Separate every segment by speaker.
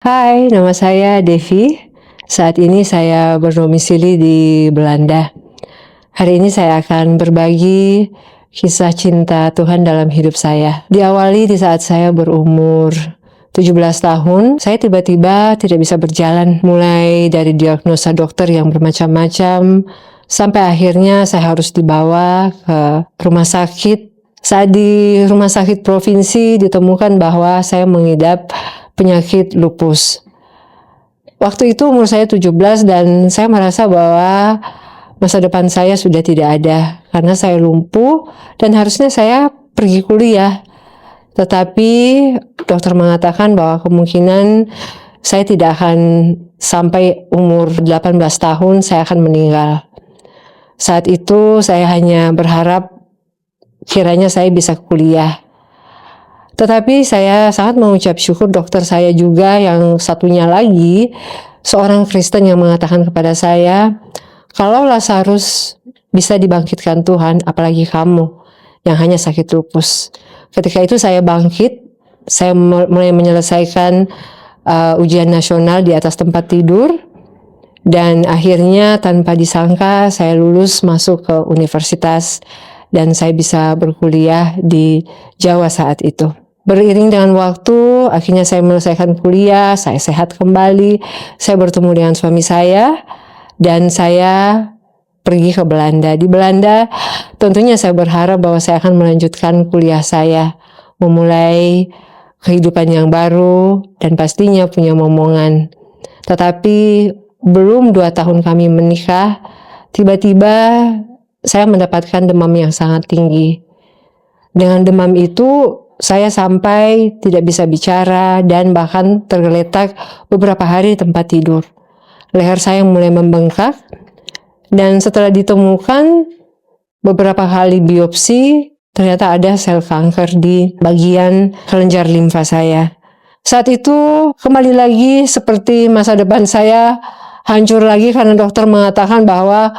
Speaker 1: Hai, nama saya Devi. Saat ini saya berdomisili di Belanda. Hari ini saya akan berbagi kisah cinta Tuhan dalam hidup saya. Diawali di saat saya berumur 17 tahun, saya tiba-tiba tidak bisa berjalan. Mulai dari diagnosa dokter yang bermacam-macam, sampai akhirnya saya harus dibawa ke rumah sakit. Saat di rumah sakit provinsi ditemukan bahwa saya mengidap penyakit lupus. Waktu itu umur saya 17 dan saya merasa bahwa masa depan saya sudah tidak ada karena saya lumpuh dan harusnya saya pergi kuliah. Tetapi dokter mengatakan bahwa kemungkinan saya tidak akan sampai umur 18 tahun saya akan meninggal. Saat itu saya hanya berharap kiranya saya bisa kuliah. Tetapi saya sangat mengucap syukur dokter saya juga yang satunya lagi, seorang Kristen yang mengatakan kepada saya, kalau Lazarus bisa dibangkitkan Tuhan, apalagi kamu yang hanya sakit lupus. Ketika itu saya bangkit, saya mulai menyelesaikan ujian nasional di atas tempat tidur, dan akhirnya tanpa disangka saya lulus masuk ke universitas dan saya bisa berkuliah di Jawa saat itu. Beriring dengan waktu, akhirnya saya menyelesaikan kuliah, saya sehat kembali, saya bertemu dengan suami saya, dan saya pergi ke Belanda. Di Belanda, tentunya saya berharap bahwa saya akan melanjutkan kuliah saya, memulai kehidupan yang baru, dan pastinya punya momongan. Tetapi belum 2 tahun kami menikah, tiba-tiba saya mendapatkan demam yang sangat tinggi. Dengan demam itu, saya sampai tidak bisa bicara dan bahkan tergeletak beberapa hari di tempat tidur. Leher saya mulai membengkak dan setelah ditemukan beberapa kali biopsi, ternyata ada sel kanker di bagian kelenjar limfa saya. Saat itu kembali lagi seperti masa depan saya hancur lagi karena dokter mengatakan bahwa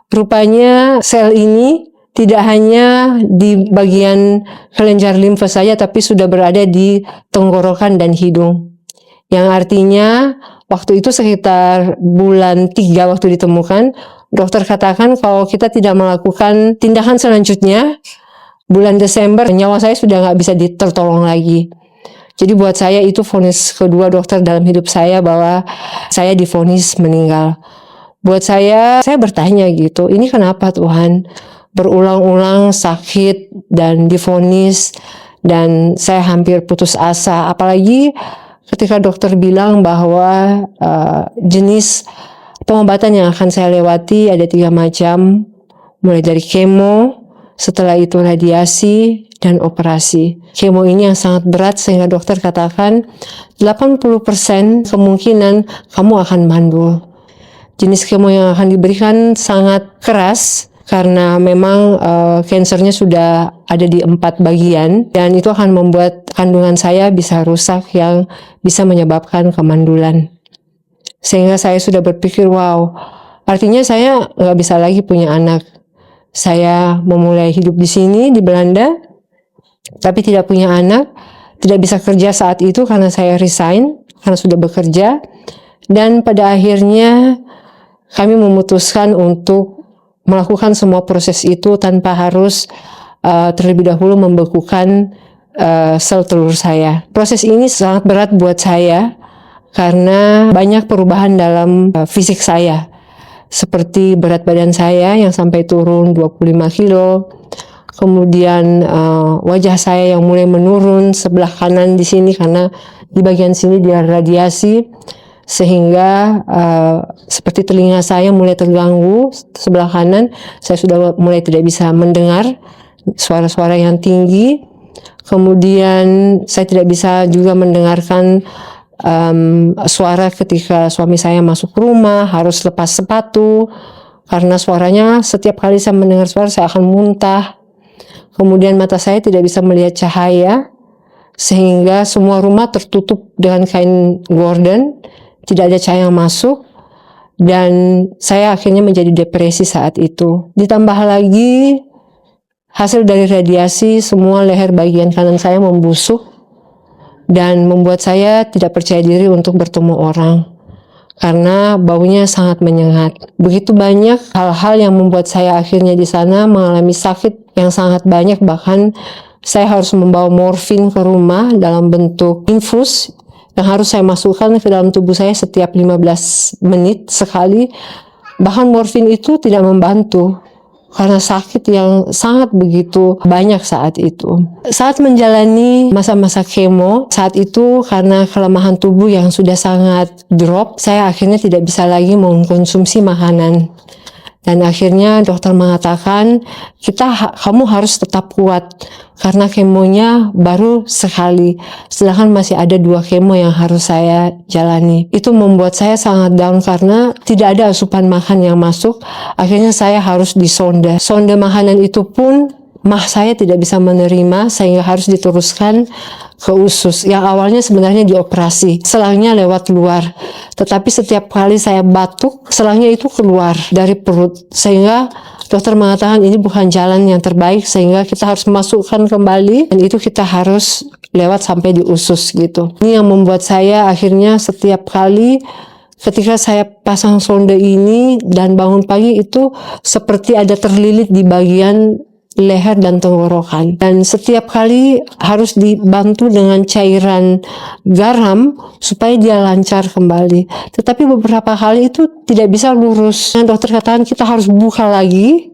Speaker 1: rupanya sel ini tidak hanya di bagian kelenjar limfa saja, tapi sudah berada di tenggorokan dan hidung. Yang artinya, waktu itu sekitar bulan 3 waktu ditemukan, dokter katakan kalau kita tidak melakukan tindakan selanjutnya, bulan Desember nyawa saya sudah nggak bisa tertolong lagi. Jadi buat saya itu vonis kedua dokter dalam hidup saya bahwa saya divonis meninggal. Buat saya bertanya gitu, ini kenapa Tuhan? Berulang-ulang sakit dan divonis dan saya hampir putus asa, apalagi ketika dokter bilang bahwa jenis pengobatan yang akan saya lewati ada 3 macam, mulai dari kemo, setelah itu radiasi dan operasi. Kemo ini yang sangat berat sehingga dokter katakan 80% kemungkinan kamu akan mandul. Jenis kemo yang akan diberikan sangat keras karena memang kansernya sudah ada di 4 bagian dan itu akan membuat kandungan saya bisa rusak yang bisa menyebabkan kemandulan. Sehingga saya sudah berpikir, wow, artinya saya nggak bisa lagi punya anak. Saya memulai hidup di sini di Belanda, tapi tidak punya anak, tidak bisa kerja saat itu karena saya resign, karena sudah bekerja, dan pada akhirnya kami memutuskan untuk melakukan semua proses itu tanpa harus terlebih dahulu membekukan sel telur saya. Proses ini sangat berat buat saya karena banyak perubahan dalam fisik saya. Seperti berat badan saya yang sampai turun 25 kilo. Kemudian wajah saya yang mulai menurun sebelah kanan di sini karena di bagian sini dia radiasi. Sehingga seperti telinga saya mulai terganggu sebelah kanan, saya sudah mulai tidak bisa mendengar suara-suara yang tinggi. Kemudian saya tidak bisa juga mendengarkan suara ketika suami saya masuk rumah, harus lepas sepatu karena suaranya setiap kali saya mendengar suara saya akan muntah. Kemudian mata saya tidak bisa melihat cahaya sehingga semua rumah tertutup dengan kain gorden. Tidak ada cahaya yang masuk dan saya akhirnya menjadi depresi saat itu. Ditambah lagi hasil dari radiasi, semua leher bagian kanan saya membusuk dan membuat saya tidak percaya diri untuk bertemu orang karena baunya sangat menyengat. Begitu banyak hal-hal yang membuat saya akhirnya di sana mengalami sakit yang sangat banyak, bahkan saya harus membawa morfin ke rumah dalam bentuk infus yang harus saya masukkan ke dalam tubuh saya setiap 15 menit sekali. Bahkan morfin itu tidak membantu karena sakit yang sangat begitu banyak saat itu. Saat menjalani masa-masa kemo, saat itu karena kelemahan tubuh yang sudah sangat drop, saya akhirnya tidak bisa lagi mengkonsumsi makanan. Dan akhirnya dokter mengatakan, kamu harus tetap kuat karena kemonya baru sekali, sedangkan masih ada 2 kemo yang harus saya jalani. Itu membuat saya sangat down karena tidak ada asupan makan yang masuk. Akhirnya saya harus disonde. Sonde makanan itu pun saya tidak bisa menerima, sehingga harus diteruskan ke usus yang awalnya sebenarnya dioperasi. Selangnya lewat luar, tetapi setiap kali saya batuk, selangnya itu keluar dari perut, sehingga dokter mengatakan ini bukan jalan yang terbaik, sehingga kita harus masukkan kembali, dan itu kita harus lewat sampai di usus gitu. Ini yang membuat saya akhirnya setiap kali ketika saya pasang sonde ini dan bangun pagi itu seperti ada terlilit di bagian leher dan tenggorokan, dan setiap kali harus dibantu dengan cairan garam supaya dia lancar kembali. Tetapi beberapa kali itu tidak bisa lurus, dan dokter katakan kita harus buka lagi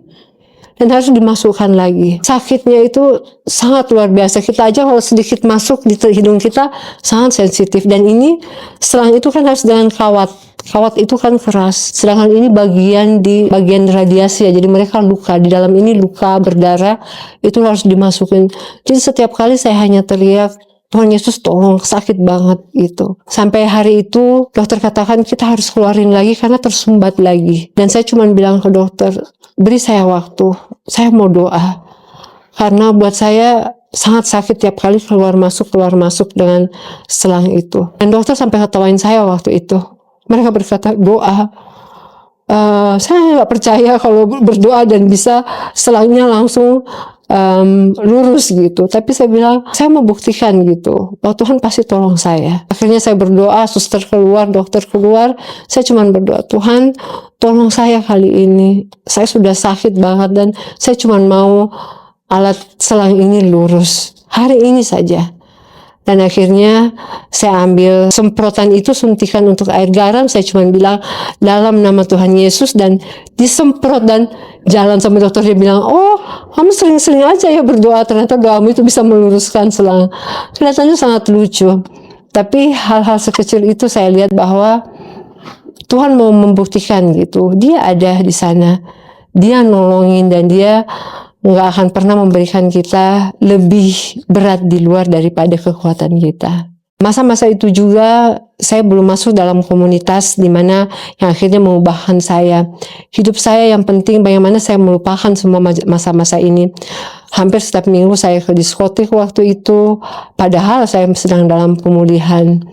Speaker 1: dan harus dimasukkan lagi. Sakitnya itu sangat luar biasa. Kita aja kalau sedikit masuk di hidung kita sangat sensitif, dan ini selang itu kan harus dengan kawat. Kawat itu kan keras, sedangkan ini bagian radiasi ya, jadi mereka luka, di dalam ini luka berdarah, itu harus dimasukin. Jadi setiap kali saya hanya teriak, Tuhan Yesus tolong, sakit banget gitu. Sampai hari itu dokter katakan kita harus keluarin lagi karena tersumbat lagi. Dan saya cuma bilang ke dokter, beri saya waktu, saya mau doa. Karena buat saya sangat sakit tiap kali keluar masuk dengan selang itu. Dan dokter sampai ketawain saya waktu itu. Mereka berkata doa. Saya nggak percaya kalau berdoa dan bisa selangnya langsung lurus gitu. Tapi saya bilang, saya mau buktikan gitu, bahwa Tuhan pasti tolong saya. Akhirnya saya berdoa, suster keluar, dokter keluar. Saya cuma berdoa, Tuhan tolong saya kali ini. Saya sudah sakit banget dan saya cuma mau alat selang ini lurus. Hari ini saja. Dan akhirnya saya ambil semprotan itu, suntikan untuk air garam. Saya cuma bilang dalam nama Tuhan Yesus, dan disemprot dan jalan. Sampai dokter dia bilang, oh kamu sering-sering aja ya berdoa, ternyata doamu itu bisa meluruskan selang. Kelihatannya sangat lucu, tapi hal-hal sekecil itu saya lihat bahwa Tuhan mau membuktikan gitu, dia ada di sana, dia nolongin, dan dia nggak akan pernah memberikan kita lebih berat di luar daripada kekuatan kita. Masa-masa itu juga saya belum masuk dalam komunitas di mana yang akhirnya mengubahkan saya. Hidup saya yang penting bagaimana saya melupakan semua masa-masa ini. Hampir setiap minggu saya ke diskotik waktu itu, padahal saya sedang dalam pemulihan.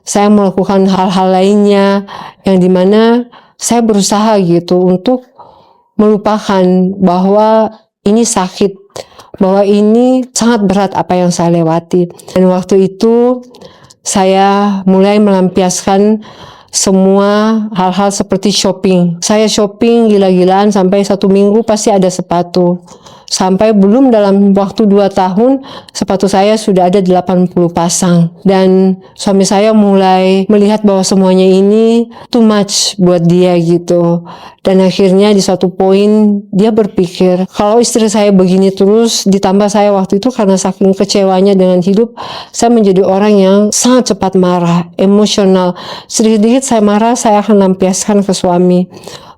Speaker 1: Saya melakukan hal-hal lainnya yang dimana saya berusaha gitu untuk melupakan bahwa ini sakit, bahwa ini sangat berat apa yang saya lewati. Dan waktu itu saya mulai melampiaskan semua hal-hal seperti shopping. Saya shopping gila-gilaan sampai 1 minggu pasti ada sepatu. Sampai belum dalam waktu 2 tahun, sepatu saya sudah ada 80 pasang. Dan suami saya mulai melihat bahwa semuanya ini too much buat dia gitu. Dan akhirnya di satu poin dia berpikir, kalau istri saya begini terus, ditambah saya waktu itu karena saking kecewanya dengan hidup, saya menjadi orang yang sangat cepat marah, emosional. Sedikit-sedikit saya marah, saya akan lampiaskan ke suami.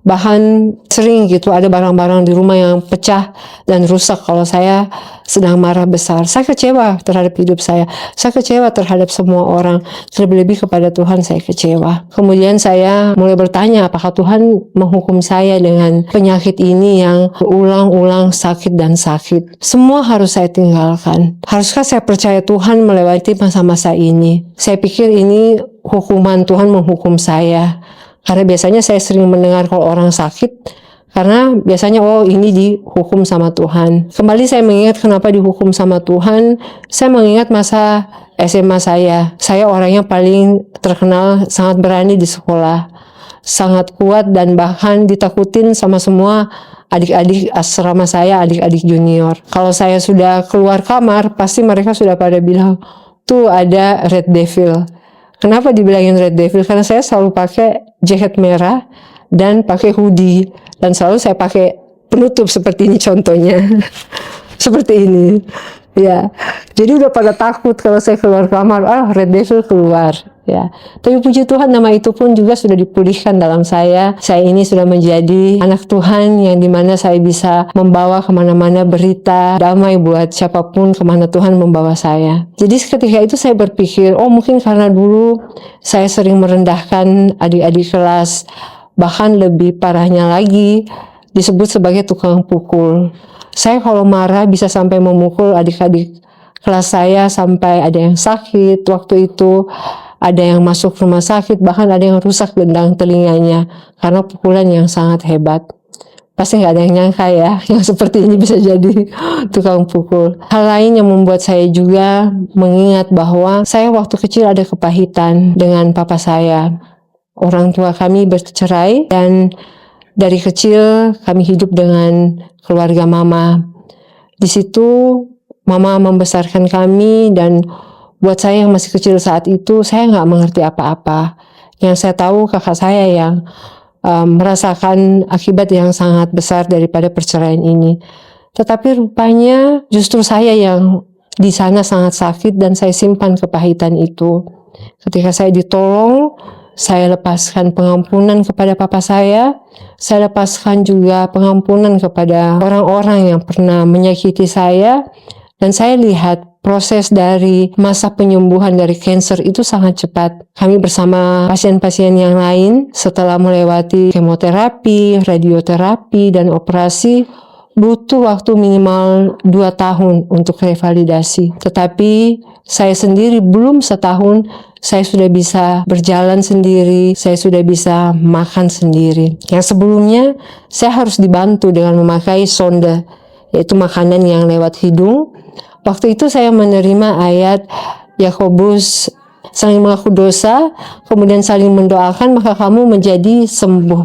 Speaker 1: Bahkan sering gitu ada barang-barang di rumah yang pecah dan rusak kalau saya sedang marah besar. Saya kecewa terhadap hidup saya kecewa terhadap semua orang, terlebih-lebih kepada Tuhan saya kecewa. Kemudian saya mulai bertanya, apakah Tuhan menghukum saya dengan penyakit ini yang berulang-ulang sakit dan sakit. Semua harus saya tinggalkan. Haruskah saya percaya Tuhan melewati masa-masa ini? Saya pikir ini hukuman Tuhan menghukum saya. Karena biasanya saya sering mendengar kalau orang sakit, Karena biasanya ini dihukum sama Tuhan. Kembali saya mengingat kenapa dihukum sama Tuhan. Saya mengingat masa SMA saya. Saya orang yang paling terkenal sangat berani di sekolah. Sangat kuat dan bahkan ditakutin sama semua adik-adik asrama saya, adik-adik junior. Kalau saya sudah keluar kamar, pasti mereka sudah pada bilang, tuh ada Red Devil. Kenapa dibilangin Red Devil? Karena saya selalu pakai jaket merah dan pakai hoodie. Dan selalu saya pakai penutup seperti ini contohnya. Seperti ini. Ya. Jadi udah pada takut kalau saya keluar kamar, Red Devil keluar. Ya. Tapi puji Tuhan nama itu pun juga sudah dipulihkan dalam saya. Saya ini sudah menjadi anak Tuhan yang dimana saya bisa membawa kemana-mana berita damai buat siapapun kemana Tuhan membawa saya. Jadi ketika itu saya berpikir, mungkin karena dulu saya sering merendahkan adik-adik kelas. Bahkan lebih parahnya lagi, disebut sebagai tukang pukul. Saya kalau marah bisa sampai memukul adik-adik kelas saya sampai ada yang sakit. Waktu itu ada yang masuk rumah sakit, bahkan ada yang rusak gendang telinganya karena pukulan yang sangat hebat. Pasti nggak ada yang nyangka ya, yang seperti ini bisa jadi tukang pukul. Hal lain yang membuat saya juga mengingat bahwa saya waktu kecil ada kepahitan dengan papa saya. Orang tua kami bercerai dan dari kecil kami hidup dengan keluarga mama. Di situ mama membesarkan kami dan buat saya yang masih kecil saat itu saya nggak mengerti apa-apa. Yang saya tahu kakak saya yang merasakan akibat yang sangat besar daripada perceraian ini. Tetapi rupanya justru saya yang di sana sangat sakit dan saya simpan kepahitan itu. Ketika saya ditolong, saya lepaskan pengampunan kepada papa saya lepaskan juga pengampunan kepada orang-orang yang pernah menyakiti saya, dan saya lihat proses dari masa penyembuhan dari kanker itu sangat cepat. Kami bersama pasien-pasien yang lain setelah melewati kemoterapi, radioterapi, dan operasi, butuh waktu minimal 2 tahun untuk revalidasi. Tetapi saya sendiri belum setahun, saya sudah bisa berjalan sendiri, saya sudah bisa makan sendiri. Yang sebelumnya, saya harus dibantu dengan memakai sonde, yaitu makanan yang lewat hidung. Waktu itu saya menerima ayat Yakobus, saling mengaku dosa, kemudian saling mendoakan, maka kamu menjadi sembuh.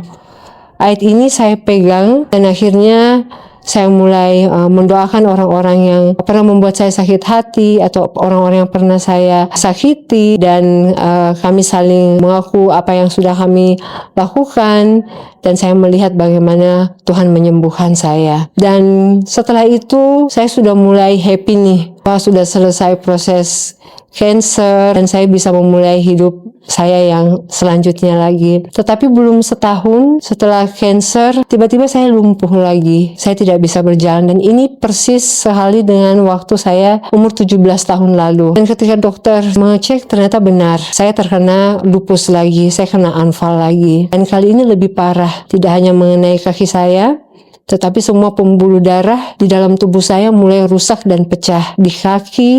Speaker 1: Ayat ini saya pegang dan akhirnya saya mulai mendoakan orang-orang yang pernah membuat saya sakit hati atau orang-orang yang pernah saya sakiti, dan kami saling mengaku apa yang sudah kami lakukan, dan saya melihat bagaimana Tuhan menyembuhkan saya. Dan setelah itu saya sudah mulai happy nih, sudah selesai proses kanker dan saya bisa memulai hidup saya yang selanjutnya lagi. Tetapi belum setahun setelah kanker, tiba-tiba saya lumpuh lagi. Saya tidak bisa berjalan, dan ini persis sekali dengan waktu saya umur 17 tahun lalu. Dan ketika dokter mengecek, ternyata benar, saya terkena lupus lagi, saya kena anfal lagi. Dan kali ini lebih parah, tidak hanya mengenai kaki saya, tetapi semua pembuluh darah di dalam tubuh saya mulai rusak dan pecah. Di kaki,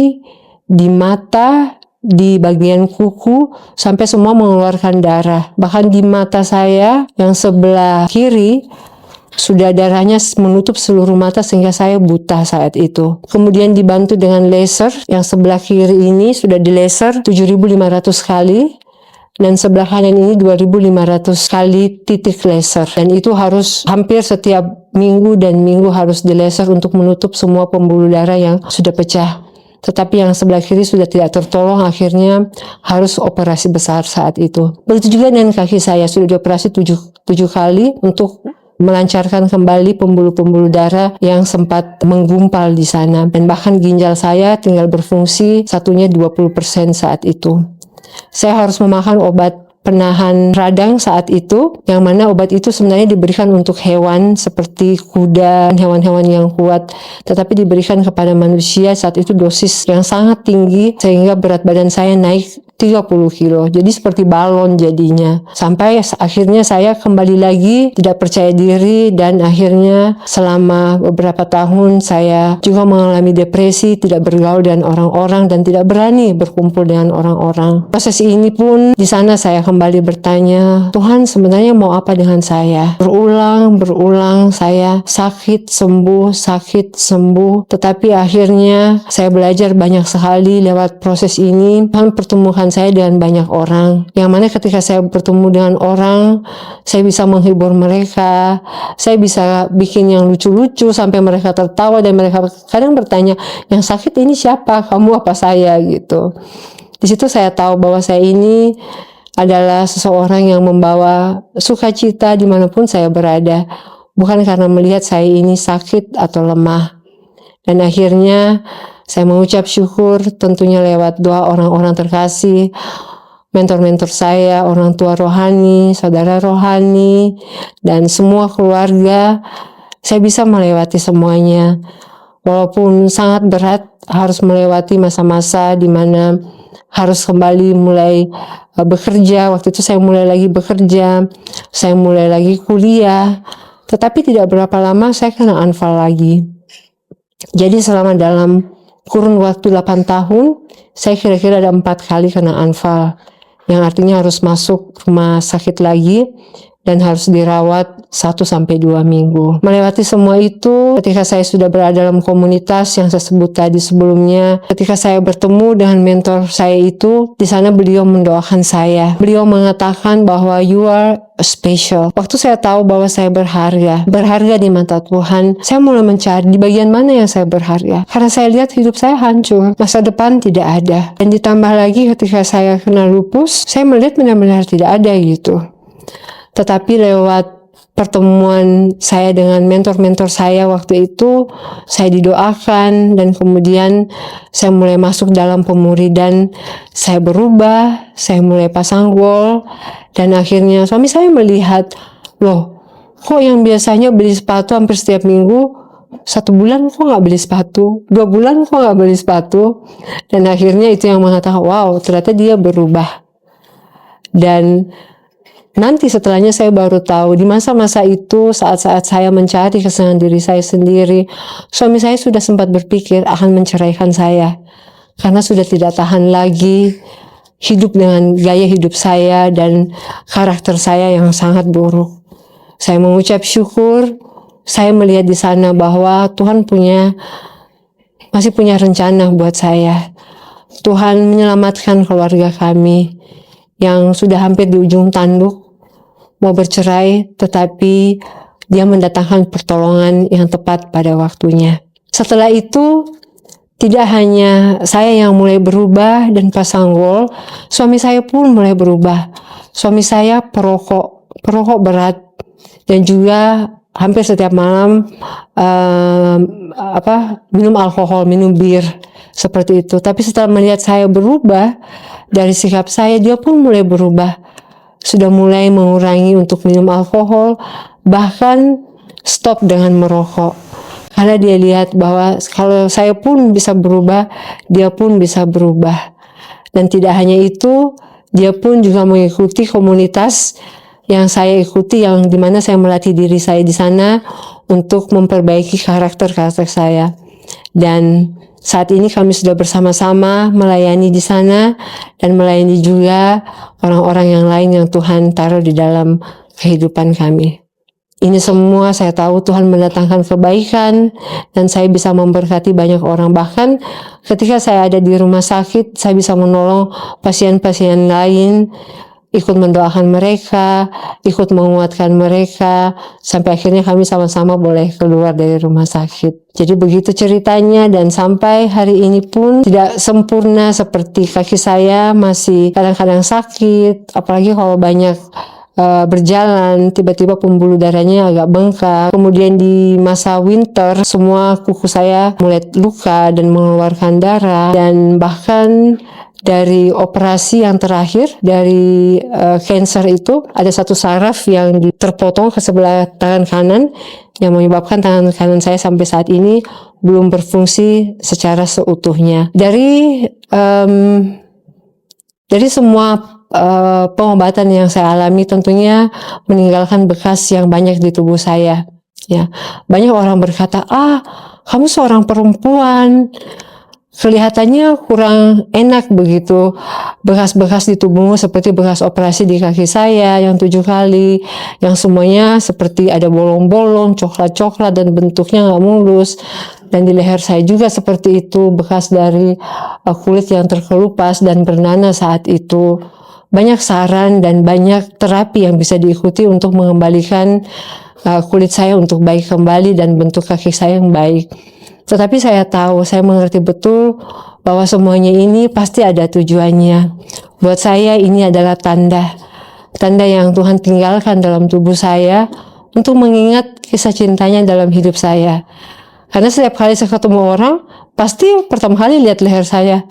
Speaker 1: di mata, di bagian kuku, sampai semua mengeluarkan darah. Bahkan di mata saya yang sebelah kiri, sudah darahnya menutup seluruh mata sehingga saya buta saat itu. Kemudian dibantu dengan laser, yang sebelah kiri ini sudah di laser 7.500 kali. Dan sebelah kanan ini 2.500 kali titik laser. Dan itu harus hampir setiap minggu dan minggu harus di laser untuk menutup semua pembuluh darah yang sudah pecah. Tetapi yang sebelah kiri sudah tidak tertolong, akhirnya harus operasi besar saat itu. Begitu juga dengan kaki saya, sudah dioperasi 7 kali untuk melancarkan kembali pembuluh-pembuluh darah yang sempat menggumpal di sana. Dan bahkan ginjal saya tinggal berfungsi satunya 20% saat itu. Saya harus memakan obat penahan radang saat itu, yang mana obat itu sebenarnya diberikan untuk hewan seperti kuda dan hewan-hewan yang kuat, tetapi diberikan kepada manusia saat itu dosis yang sangat tinggi sehingga berat badan saya naik 30 kilo, jadi seperti balon jadinya. Sampai akhirnya saya kembali lagi tidak percaya diri, dan akhirnya selama beberapa tahun saya juga mengalami depresi, tidak bergaul dengan orang-orang dan tidak berani berkumpul dengan orang-orang. Proses ini pun di sana saya kembali kembali bertanya, Tuhan sebenarnya mau apa dengan saya? Berulang saya sakit sembuh, tetapi akhirnya saya belajar banyak sekali lewat proses ini. Tuhan pertemukan saya dengan banyak orang, yang mana ketika saya bertemu dengan orang, saya bisa menghibur mereka, saya bisa bikin yang lucu-lucu sampai mereka tertawa, dan mereka kadang bertanya, yang sakit ini siapa? Kamu apa saya? Gitu. Di situ saya tahu bahwa saya ini adalah seseorang yang membawa sukacita dimanapun saya berada, bukan karena melihat saya ini sakit atau lemah. Dan akhirnya saya mengucap syukur tentunya lewat doa orang-orang terkasih, mentor-mentor saya, orang tua rohani, saudara rohani, dan semua keluarga. Saya bisa melewati semuanya, walaupun sangat berat, harus melewati masa-masa di mana harus kembali mulai bekerja. Waktu itu saya mulai lagi bekerja, saya mulai lagi kuliah, tetapi tidak berapa lama saya kena anfal lagi. Jadi selama dalam kurun waktu 8 tahun, saya kira-kira ada 4 kali kena anfal, yang artinya harus masuk rumah sakit lagi dan harus dirawat 1-2 minggu. Melewati semua itu, ketika saya sudah berada dalam komunitas yang saya sebut tadi sebelumnya, ketika saya bertemu dengan mentor saya itu, di sana beliau mendoakan saya. Beliau mengatakan bahwa you are special. Waktu saya tahu bahwa saya berharga di mata Tuhan, saya mulai mencari di bagian mana yang saya berharga. Karena saya lihat hidup saya hancur, masa depan tidak ada. Dan ditambah lagi ketika saya kena lupus, saya melihat benar-benar tidak ada gitu. Tetapi lewat pertemuan saya dengan mentor-mentor saya waktu itu, saya didoakan, dan kemudian saya mulai masuk dalam pemuridan. Saya berubah, saya mulai pasang wall, dan akhirnya suami saya melihat, loh, kok yang biasanya beli sepatu hampir setiap minggu, 1 bulan kok nggak beli sepatu, 2 bulan kok nggak beli sepatu. Dan akhirnya itu yang mengatakan, wow, ternyata dia berubah. Dan nanti setelahnya saya baru tahu, di masa-masa itu, saat-saat saya mencari kesenangan diri saya sendiri, suami saya sudah sempat berpikir akan menceraikan saya, karena sudah tidak tahan lagi hidup dengan gaya hidup saya dan karakter saya yang sangat buruk. Saya mengucap syukur, saya melihat di sana bahwa Tuhan masih punya rencana buat saya. Tuhan menyelamatkan keluarga kami yang sudah hampir di ujung tanduk, mau bercerai, tetapi dia mendatangkan pertolongan yang tepat pada waktunya. Setelah itu, tidak hanya saya yang mulai berubah dan pasang wall, suami saya pun mulai berubah. Suami saya perokok berat, dan juga hampir setiap malam minum alkohol, minum bir, seperti itu. Tapi setelah melihat saya berubah dari sikap saya, dia pun mulai berubah. Sudah mulai mengurangi untuk minum alkohol, bahkan stop dengan merokok. Karena dia lihat bahwa kalau saya pun bisa berubah, dia pun bisa berubah. Dan tidak hanya itu, dia pun juga mengikuti komunitas yang saya ikuti, yang dimana saya melatih diri saya di sana untuk memperbaiki karakter saya. Dan saat ini kami sudah bersama-sama melayani di sana, dan melayani juga orang-orang yang lain yang Tuhan taruh di dalam kehidupan kami. Ini semua saya tahu Tuhan mendatangkan kebaikan, dan saya bisa memberkati banyak orang. Bahkan ketika saya ada di rumah sakit, saya bisa menolong pasien-pasien lain, ikut mendoakan mereka, ikut menguatkan mereka, sampai akhirnya kami sama-sama boleh keluar dari rumah sakit. Jadi begitu ceritanya, dan sampai hari ini pun tidak sempurna seperti kaki saya masih kadang-kadang sakit, apalagi kalau banyak berjalan, tiba-tiba pembuluh darahnya agak bengkak. Kemudian di masa winter, semua kuku saya mulai luka dan mengeluarkan darah, dan bahkan dari operasi yang terakhir dari cancer itu, ada satu saraf yang terpotong ke sebelah tangan kanan, yang menyebabkan tangan kanan saya sampai saat ini belum berfungsi secara seutuhnya. Dari semua pengobatan yang saya alami, tentunya meninggalkan bekas yang banyak di tubuh saya. Ya, banyak orang berkata, kamu seorang perempuan, kelihatannya kurang enak begitu. Bekas-bekas di tubuhmu seperti bekas operasi di kaki saya yang 7 kali, yang semuanya seperti ada bolong-bolong, coklat-coklat dan bentuknya nggak mulus. Dan di leher saya juga seperti itu, bekas dari kulit yang terkelupas dan bernanah saat itu. Banyak saran dan banyak terapi yang bisa diikuti untuk mengembalikan kulit saya untuk baik kembali dan bentuk kaki saya yang baik. Tetapi saya tahu, saya mengerti betul bahwa semuanya ini pasti ada tujuannya. Buat saya ini adalah tanda yang Tuhan tinggalkan dalam tubuh saya untuk mengingat kisah cintanya dalam hidup saya. Karena setiap kali saya ketemu orang, pasti pertama kali lihat leher saya.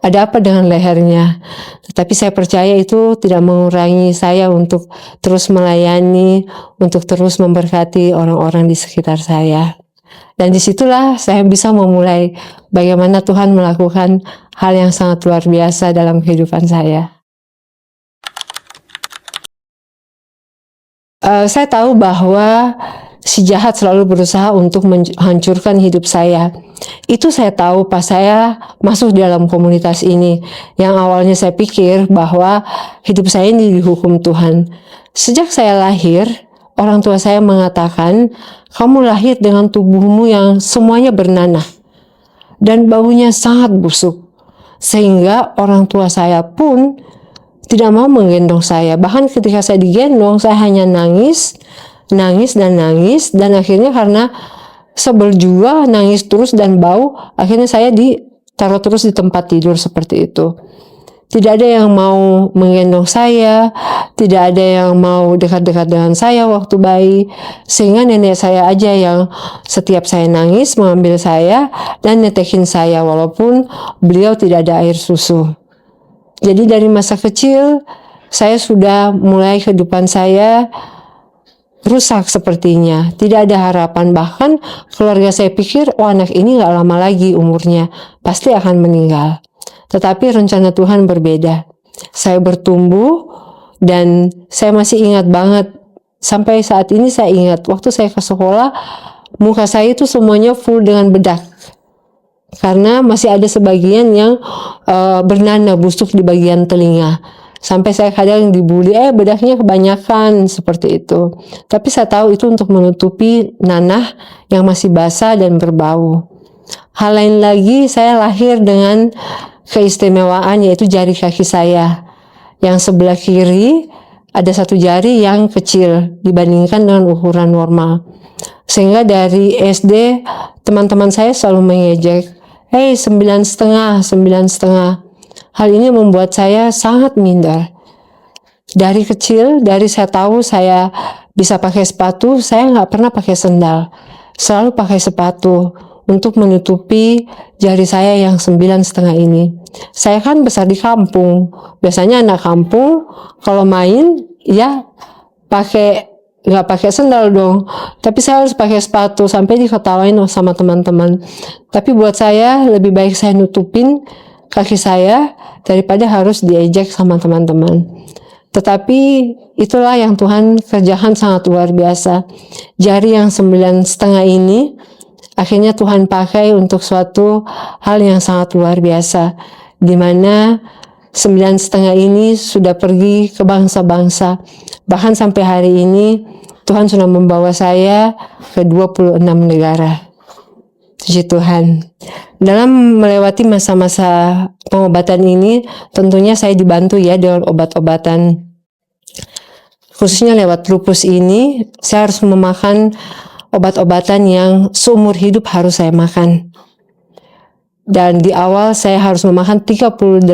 Speaker 1: Ada apa dengan lehernya? Tetapi saya percaya itu tidak mengurangi saya untuk terus melayani, untuk terus memberkati orang-orang di sekitar saya. Dan disitulah saya bisa memulai bagaimana Tuhan melakukan hal yang sangat luar biasa dalam kehidupan saya. Saya tahu bahwa si jahat selalu berusaha untuk menghancurkan hidup saya. Itu saya tahu pas saya masuk dalam komunitas ini. Yang awalnya saya pikir bahwa hidup saya ini dihukum Tuhan. Sejak saya lahir, orang tua saya mengatakan, kamu lahir dengan tubuhmu yang semuanya bernanah dan baunya sangat busuk. Sehingga orang tua saya pun tidak mau menggendong saya. Bahkan ketika saya digendong, saya hanya nangis, dan akhirnya karena sebel juga, nangis terus dan bau, akhirnya saya ditaruh terus di tempat tidur seperti itu. Tidak ada yang mau menggendong saya, tidak ada yang mau dekat-dekat dengan saya waktu bayi, sehingga nenek saya aja yang setiap saya nangis mengambil saya dan netekin saya walaupun beliau tidak ada air susu. Jadi dari masa kecil saya sudah mulai kehidupan saya rusak sepertinya, tidak ada harapan. Bahkan keluarga saya pikir, anak ini gak lama lagi umurnya, pasti akan meninggal. Tetapi rencana Tuhan berbeda. Saya bertumbuh dan saya masih ingat banget, sampai saat ini saya ingat, waktu saya ke sekolah, muka saya itu semuanya full dengan bedak. Karena masih ada sebagian yang bernanah busuk di bagian telinga. Sampai saya kadang dibully, bedaknya kebanyakan, seperti itu. Tapi saya tahu itu untuk menutupi nanah yang masih basah dan berbau. Hal lain lagi, saya lahir dengan keistimewaan, yaitu jari kaki saya. Yang sebelah kiri ada satu jari yang kecil dibandingkan dengan ukuran normal. Sehingga dari SD teman-teman saya selalu mengejek, 9,5. Hal ini membuat saya sangat minder. Dari kecil, dari saya tahu saya bisa pakai sepatu, saya nggak pernah pakai sendal. Selalu pakai sepatu untuk menutupi jari saya yang 9,5 ini. Saya kan besar di kampung. Biasanya anak kampung kalau main ya nggak pakai sendal dong. Tapi saya harus pakai sepatu sampai diketawain sama teman-teman. Tapi buat saya lebih baik saya nutupin kaki saya daripada harus diejek sama teman-teman. Tetapi itulah yang Tuhan kerjakan sangat luar biasa. Jari yang 9,5 ini akhirnya Tuhan pakai untuk suatu hal yang sangat luar biasa, di mana 9,5 ini sudah pergi ke bangsa-bangsa. Bahkan sampai hari ini Tuhan sudah membawa saya ke 26 negara. Puji Tuhan. Dalam melewati masa-masa pengobatan ini, tentunya saya dibantu ya dengan obat-obatan. Khususnya lewat lupus ini, saya harus memakan obat-obatan yang seumur hidup harus saya makan. Dan di awal saya harus memakan 38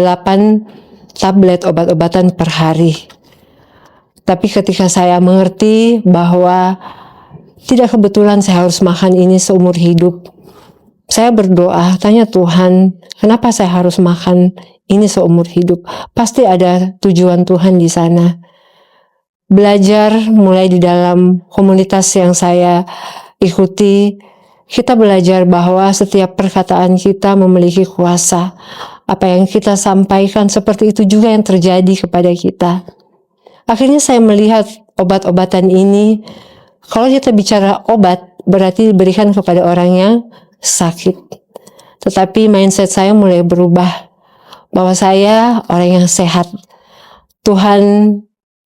Speaker 1: tablet obat-obatan per hari. Tapi ketika saya mengerti bahwa tidak kebetulan saya harus makan ini seumur hidup, saya berdoa, tanya Tuhan, kenapa saya harus makan ini seumur hidup? Pasti ada tujuan Tuhan di sana. Belajar mulai di dalam komunitas yang saya ikuti, kita belajar bahwa setiap perkataan kita memiliki kuasa. Apa yang kita sampaikan seperti itu juga yang terjadi kepada kita. Akhirnya saya melihat obat-obatan ini, kalau kita bicara obat, berarti diberikan kepada orang yang sakit. Tetapi mindset saya mulai berubah, bahwa saya orang yang sehat. Tuhan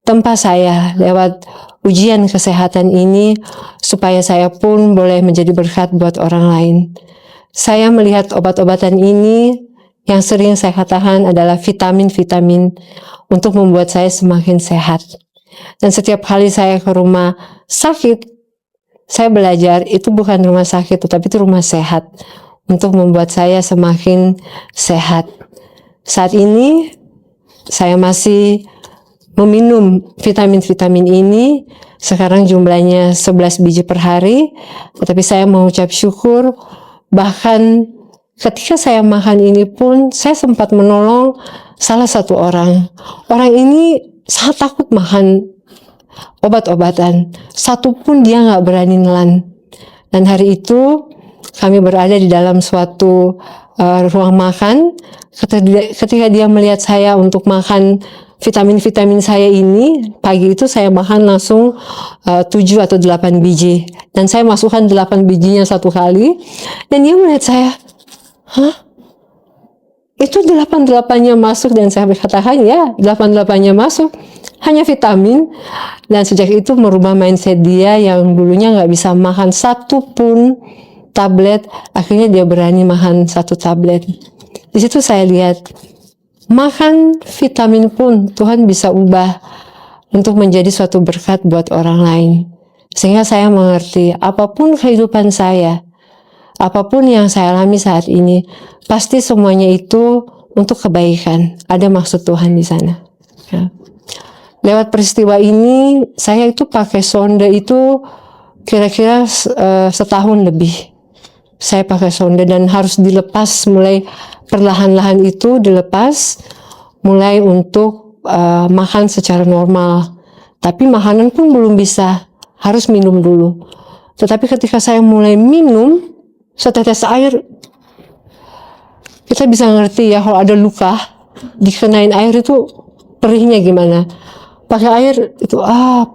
Speaker 1: tempa saya lewat ujian kesehatan ini supaya saya pun boleh menjadi berkat buat orang lain. Saya melihat obat-obatan ini yang sering saya katakan adalah vitamin-vitamin untuk membuat saya semakin sehat. Dan setiap kali saya ke rumah sakit, saya belajar itu bukan rumah sakit, tetapi itu rumah sehat untuk membuat saya semakin sehat. Saat ini saya masih meminum vitamin-vitamin ini, sekarang jumlahnya 11 biji per hari, tetapi saya mengucap syukur, bahkan ketika saya makan ini pun, saya sempat menolong salah satu orang. Orang ini sangat takut makan obat-obatan, satu pun dia nggak berani nelan. Dan hari itu, kami berada di dalam suatu ruang makan, ketika dia melihat saya untuk makan vitamin-vitamin saya ini, pagi itu saya makan langsung 7 atau 8 biji. Dan saya masukkan 8 bijinya satu kali, dan dia melihat saya, hah? Itu 8-8-nya masuk, dan saya berkatakan, ya 8-8-nya masuk, hanya vitamin. Dan sejak itu merubah mindset dia yang dulunya nggak bisa makan satu pun tablet, akhirnya dia berani makan 1 tablet. Di situ saya lihat, makan vitamin pun Tuhan bisa ubah untuk menjadi suatu berkat buat orang lain. Sehingga saya mengerti, apapun kehidupan saya, apapun yang saya alami saat ini, pasti semuanya itu untuk kebaikan. Ada maksud Tuhan di sana. Ya. Lewat peristiwa ini, saya itu pakai sonde itu kira-kira setahun lebih. Saya pakai sonde dan harus dilepas, mulai perlahan-lahan itu dilepas, mulai untuk makan secara normal. Tapi makanan pun belum bisa, harus minum dulu. Tetapi ketika saya mulai minum setetes air, kita bisa ngerti ya, kalau ada luka, dikenain air itu perihnya gimana. Pakai air itu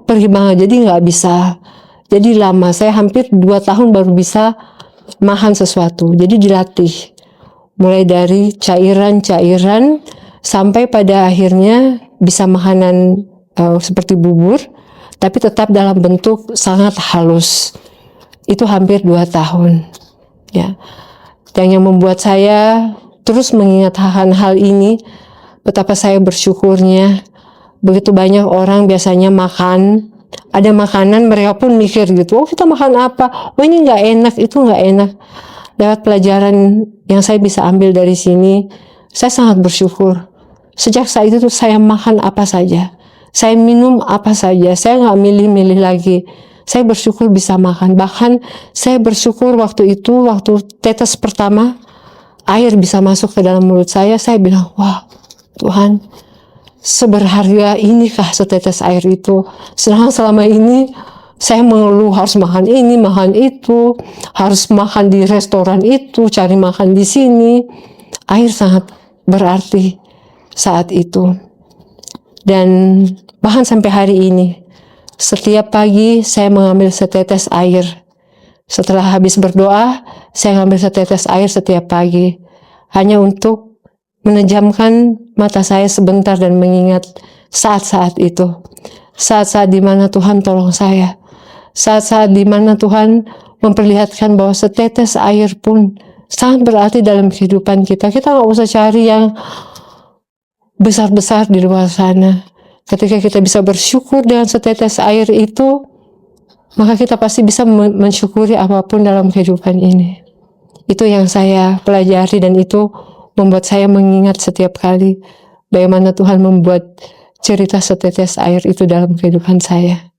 Speaker 1: perih banget, jadi nggak bisa. Jadi lama, saya hampir 2 tahun baru bisa makan sesuatu. Jadi dilatih, mulai dari cairan-cairan sampai pada akhirnya bisa makanan seperti bubur, tapi tetap dalam bentuk sangat halus. Itu hampir 2 tahun. Ya. Dan yang membuat saya terus mengingat hal ini, betapa saya bersyukurnya. Begitu banyak orang biasanya makan, ada makanan mereka pun mikir gitu, oh kita makan apa, oh ini nggak enak, itu nggak enak. Lewat pelajaran yang saya bisa ambil dari sini, saya sangat bersyukur. Sejak saat itu saya makan apa saja, saya minum apa saja, saya nggak milih-milih lagi. Saya bersyukur bisa makan. Bahkan saya bersyukur waktu itu, waktu tetes pertama, air bisa masuk ke dalam mulut saya bilang, wah Tuhan, seberharga inikah setetes air itu. Sedangkan selama ini saya mengeluh harus makan ini, makan itu, harus makan di restoran itu, cari makan di sini. Air sangat berarti saat itu. Dan bahkan sampai hari ini, setiap pagi saya mengambil setetes air. Setelah habis berdoa, saya mengambil setetes air setiap pagi. Hanya untuk menejamkan mata saya sebentar dan mengingat saat-saat itu. Saat-saat di mana Tuhan tolong saya. Saat-saat di mana Tuhan memperlihatkan bahwa setetes air pun sangat berarti dalam kehidupan kita. Kita nggak usah cari yang besar-besar di luar sana. Ketika kita bisa bersyukur dengan setetes air itu, maka kita pasti bisa mensyukuri apapun dalam kehidupan ini. Itu yang saya pelajari, dan itu membuat saya mengingat setiap kali bagaimana Tuhan membuat cerita setetes air itu dalam kehidupan saya.